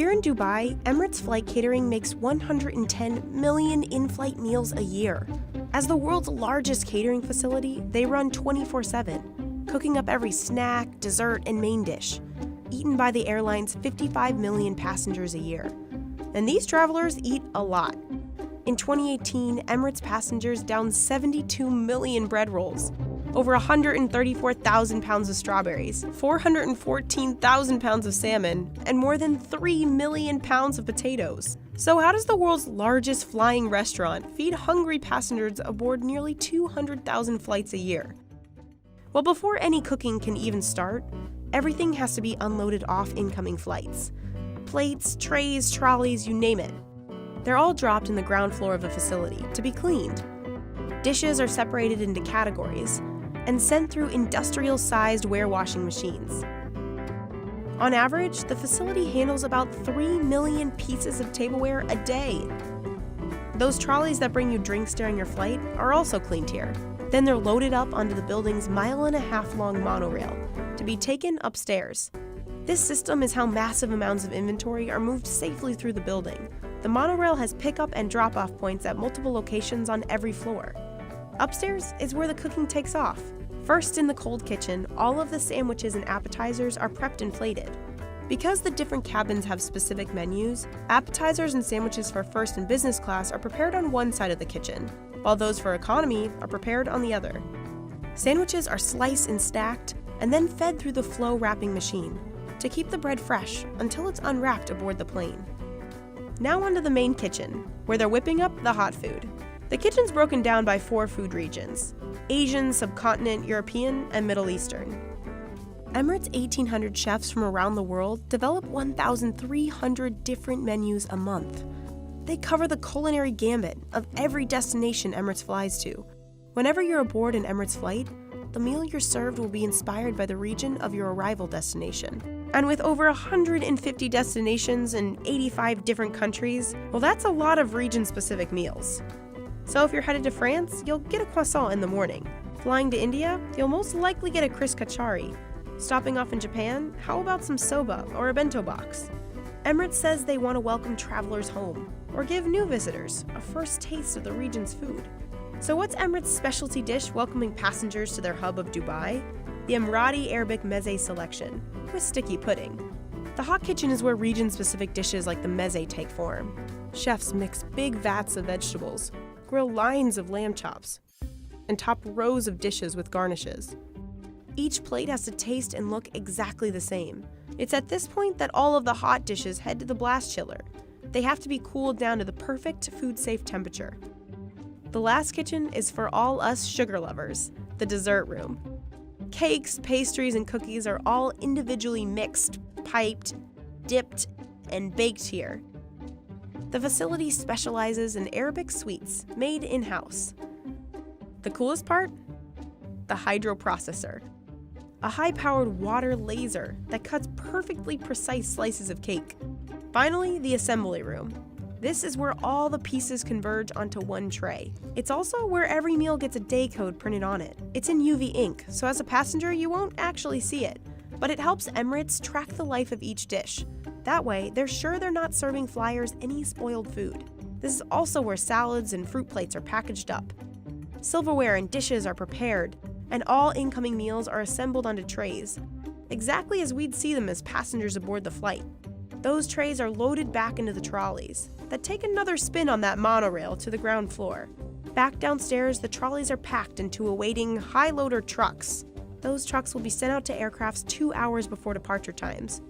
Here in Dubai, Emirates Flight Catering makes 110 million in-flight meals a year. As the world's largest catering facility, they run 24/7, cooking up every snack, dessert, and main dish, eaten by the airline's 55 million passengers a year. And these travelers eat a lot. In 2018, Emirates passengers downed 72 million bread rolls, over 134,000 pounds of strawberries, 414,000 pounds of salmon, and more than 3 million pounds of potatoes. So how does the world's largest flying restaurant feed hungry passengers aboard nearly 200,000 flights a year? Well, before any cooking can even start, everything has to be unloaded off incoming flights. Plates, trays, trolleys, you name it. They're all dropped in the ground floor of the facility to be cleaned. Dishes are separated into categories and sent through industrial-sized warewashing machines. On average, the facility handles about 3 million pieces of tableware a day. Those trolleys that bring you drinks during your flight are also cleaned here. Then they're loaded up onto the building's 1.5-mile-long monorail to be taken upstairs. This system is how massive amounts of inventory are moved safely through the building. The monorail has pickup and drop-off points at multiple locations on every floor. Upstairs is where the cooking takes off. First, in the cold kitchen, all of the sandwiches and appetizers are prepped and plated. Because the different cabins have specific menus, appetizers and sandwiches for first and business class are prepared on one side of the kitchen, while those for economy are prepared on the other. Sandwiches are sliced and stacked, and then fed through the flow wrapping machine to keep the bread fresh until it's unwrapped aboard the plane. Now onto the main kitchen, where they're whipping up the hot food. The kitchen's broken down by 4 food regions: Asian, subcontinent, European, and Middle Eastern. Emirates' 1,800 chefs from around the world develop 1,300 different menus a month. They cover the culinary gambit of every destination Emirates flies to. Whenever you're aboard an Emirates flight, the meal you're served will be inspired by the region of your arrival destination. And with over 150 destinations in 85 different countries, well, that's a lot of region-specific meals. So if you're headed to France, you'll get a croissant in the morning. Flying to India, you'll most likely get a Chris Kachari. Stopping off in Japan, how about some soba or a bento box? Emirates says they want to welcome travelers home, or give new visitors a first taste of the region's food. So what's Emirates' specialty dish welcoming passengers to their hub of Dubai? The Emirati Arabic meze selection, with sticky pudding. The hot kitchen is where region-specific dishes like the meze take form. Chefs mix big vats of vegetables, grill lines of lamb chops, and top rows of dishes with garnishes. Each plate has to taste and look exactly the same. It's at this point that all of the hot dishes head to the blast chiller. They have to be cooled down to the perfect food-safe temperature. The last kitchen is for all us sugar lovers, the dessert room. Cakes, pastries, and cookies are all individually mixed, piped, dipped, and baked here. The facility specializes in Arabic sweets made in-house. The coolest part? The hydroprocessor, a high-powered water laser that cuts perfectly precise slices of cake. Finally, the assembly room. This is where all the pieces converge onto one tray. It's also where every meal gets a day code printed on it. It's in UV ink, so as a passenger you won't actually see it, but it helps Emirates track the life of each dish. That way, they're sure they're not serving flyers any spoiled food. This is also where salads and fruit plates are packaged up. Silverware and dishes are prepared, and all incoming meals are assembled onto trays, exactly as we'd see them as passengers aboard the flight. Those trays are loaded back into the trolleys that take another spin on that monorail to the ground floor. Back downstairs, the trolleys are packed into awaiting high-loader trucks. Those trucks will be sent out to aircrafts 2 hours before departure times.